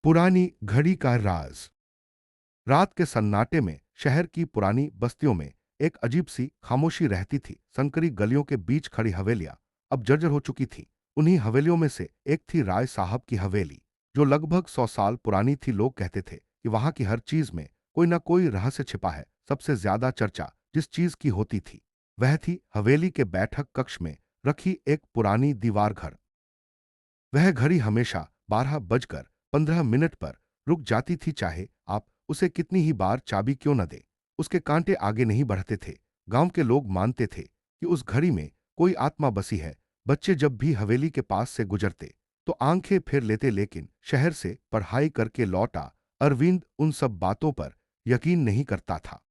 पुरानी घड़ी का राज। रात के सन्नाटे में शहर की पुरानी बस्तियों में एक अजीब सी खामोशी रहती थी। संकरी गलियों के बीच खड़ी हवेलियां अब जर्जर हो चुकी थी। उन्हीं हवेलियों में से एक थी राय साहब की हवेली, जो लगभग 100 साल पुरानी थी। लोग कहते थे कि वहां की हर चीज में कोई ना कोई रहस्य छिपा है। सबसे ज्यादा चर्चा जिस चीज की होती थी वह थी हवेली के बैठक कक्ष में रखी एक पुरानी दीवार घर। वह घड़ी हमेशा 12 बजकर 15 मिनट पर रुक जाती थी, चाहे आप उसे कितनी ही बार चाबी क्यों न दे। उसके कांटे आगे नहीं बढ़ते थे। गांव के लोग मानते थे कि उस घड़ी में कोई आत्मा बसी है। बच्चे जब भी हवेली के पास से गुजरते तो आंखें फेर लेते, लेकिन शहर से पढ़ाई करके लौटा अरविंद उन सब बातों पर यकीन नहीं करता था।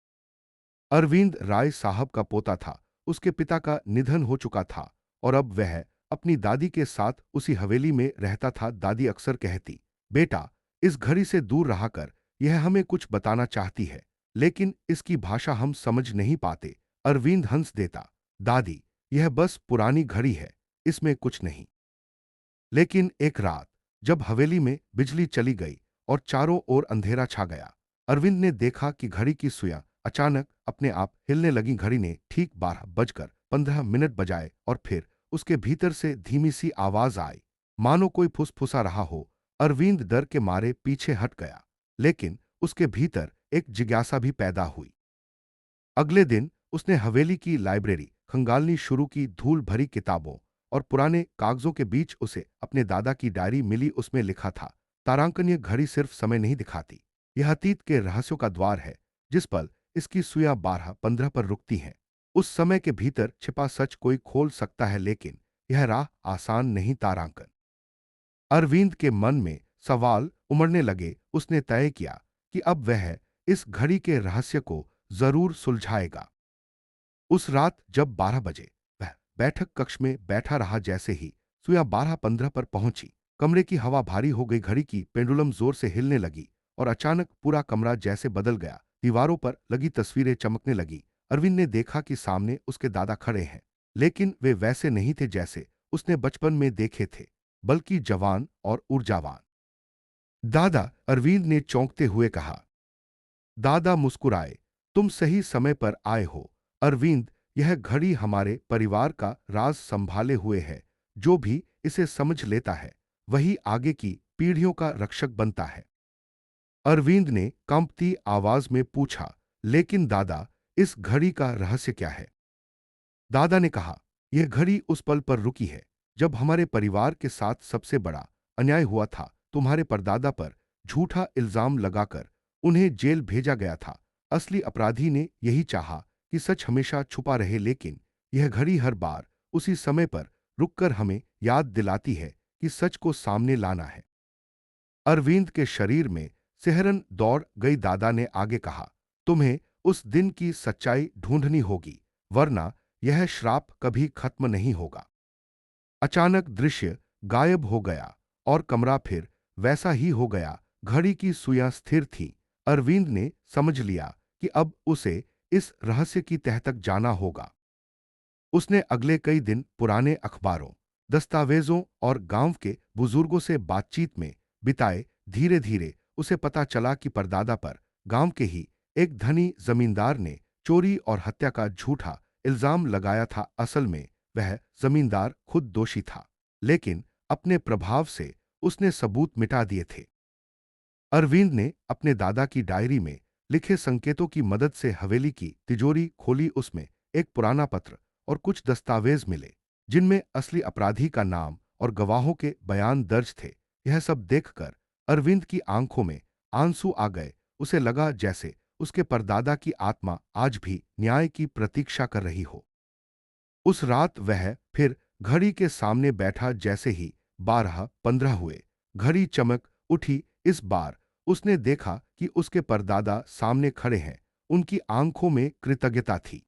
अरविंद राय साहब का पोता था। उसके पिता का निधन हो चुका था और अब वह अपनी दादी के साथ उसी हवेली में रहता था। दादी अक्सर कहती, बेटा, इस घड़ी से दूर रहा कर, यह हमें कुछ बताना चाहती है, लेकिन इसकी भाषा हम समझ नहीं पाते। अरविंद हंस देता, दादी, यह बस पुरानी घड़ी है, इसमें कुछ नहीं। लेकिन एक रात जब हवेली में बिजली चली गई और चारों ओर अंधेरा छा गया, अरविंद ने देखा कि घड़ी की सुइयां अचानक अपने आप हिलने लगी। घड़ी ने ठीक 12 बजकर 15 मिनट बजाए और फिर उसके भीतर से धीमी सी आवाज आई, मानो कोई फुसफुसा रहा हो। अरविंद डर के मारे पीछे हट गया, लेकिन उसके भीतर एक जिज्ञासा भी पैदा हुई। अगले दिन उसने हवेली की लाइब्रेरी खंगालनी शुरू की। धूल भरी किताबों और पुराने कागजों के बीच उसे अपने दादा की डायरी मिली। उसमें लिखा था, तारांकन, ये घड़ी सिर्फ समय नहीं दिखाती, यह अतीत के रहस्यों का द्वार है। जिस पल इसकी सुइयां 12-15 पर रुकती हैं, उस समय के भीतर छिपा सच कोई खोल सकता है। लेकिन यह राह आसान नहीं। तारांकन। अरविंद के मन में सवाल उमड़ने लगे। उसने तय किया कि अब वह इस घड़ी के रहस्य को जरूर सुलझाएगा। उस रात जब 12 बजे वह बैठक कक्ष में बैठा रहा, जैसे ही सुइयां 12-15 पर पहुंची, कमरे की हवा भारी हो गई। घड़ी की पेंडुलम जोर से हिलने लगी और अचानक पूरा कमरा जैसे बदल गया। दीवारों पर लगी तस्वीरें चमकने लगी। अरविंद ने देखा कि सामने उसके दादा खड़े हैं, लेकिन वे वैसे नहीं थे जैसे उसने बचपन में देखे थे, बल्कि जवान और ऊर्जावान। दादा, अरविंद ने चौंकते हुए कहा। दादा मुस्कुराए, तुम सही समय पर आए हो अरविंद। यह घड़ी हमारे परिवार का राज संभाले हुए है। जो भी इसे समझ लेता है वही आगे की पीढ़ियों का रक्षक बनता है। अरविंद ने कंपती आवाज में पूछा, लेकिन दादा, इस घड़ी का रहस्य क्या है? दादा ने कहा, यह घड़ी उस पल पर रुकी है जब हमारे परिवार के साथ सबसे बड़ा अन्याय हुआ था। तुम्हारे परदादा पर झूठा इल्जाम लगाकर उन्हें जेल भेजा गया था। असली अपराधी ने यही चाहा कि सच हमेशा छुपा रहे, लेकिन यह घड़ी हर बार उसी समय पर रुककर हमें याद दिलाती है कि सच को सामने लाना है। अरविंद के शरीर में सिहरन दौड़ गई। दादा ने आगे कहा, तुम्हें उस दिन की सच्चाई ढूंढनी होगी, वरना यह श्राप कभी खत्म नहीं होगा। अचानक दृश्य गायब हो गया और कमरा फिर वैसा ही हो गया। घड़ी की सुइयां स्थिर थीं। अरविंद ने समझ लिया कि अब उसे इस रहस्य की तह तक जाना होगा। उसने अगले कई दिन पुराने अखबारों, दस्तावेजों और गांव के बुजुर्गों से बातचीत में बिताए। धीरे धीरे उसे पता चला कि परदादा पर गांव के ही एक धनी जमींदार ने चोरी और हत्या का झूठा इल्जाम लगाया था। असल में वह जमींदार खुद दोषी था, लेकिन अपने प्रभाव से उसने सबूत मिटा दिए थे। अरविंद ने अपने दादा की डायरी में लिखे संकेतों की मदद से हवेली की तिजोरी खोली। उसमें एक पुराना पत्र और कुछ दस्तावेज मिले, जिनमें असली अपराधी का नाम और गवाहों के बयान दर्ज थे। यह सब देखकर अरविंद की आंखों में आंसू आ गए। उसे लगा जैसे उसके परदादा की आत्मा आज भी न्याय की प्रतीक्षा कर रही हो। उस रात वह फिर घड़ी के सामने बैठा। जैसे ही 12-15 हुए, घड़ी चमक उठी। इस बार उसने देखा कि उसके परदादा सामने खड़े हैं। उनकी आंखों में कृतज्ञता थी।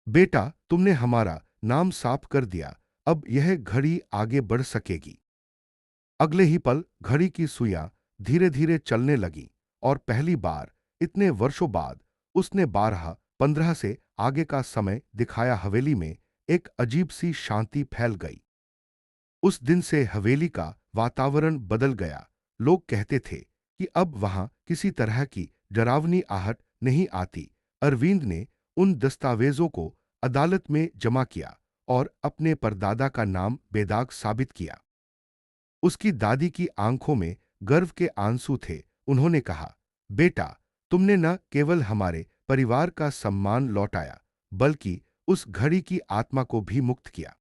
बेटा, तुमने हमारा नाम साफ कर दिया, अब यह घड़ी आगे बढ़ सकेगी। अगले ही पल घड़ी की सुइयां धीरे धीरे चलने लगीं और पहली बार इतने वर्षों बाद उसने 12-15 से आगे का समय दिखाया। हवेली में एक अजीब सी शांति फैल गई। उस दिन से हवेली का वातावरण बदल गया। लोग कहते थे कि अब वहां किसी तरह की डरावनी आहट नहीं आती। अरविंद ने उन दस्तावेजों को अदालत में जमा किया और अपने परदादा का नाम बेदाग साबित किया। उसकी दादी की आंखों में गर्व के आंसू थे। उन्होंने कहा, बेटा, तुमने न केवल हमारे परिवार का सम्मान लौटाया, बल्कि उस घड़ी की आत्मा को भी मुक्त किया।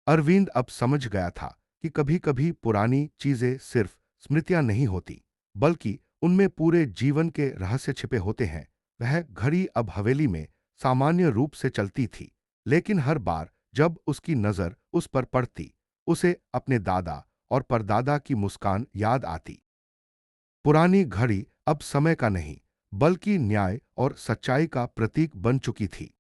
अरविंद अब समझ गया था कि कभी-कभी पुरानी चीजें सिर्फ स्मृतियां नहीं होती, बल्कि उनमें पूरे जीवन के रहस्य छिपे होते हैं। वह घड़ी अब हवेली में सामान्य रूप से चलती थी, लेकिन हर बार जब उसकी नजर उस पर पड़ती, उसे अपने दादा और परदादा की मुस्कान याद आती। पुरानी घड़ी अब समय का नहीं, बल्कि न्याय और सच्चाई का प्रतीक बन चुकी थी।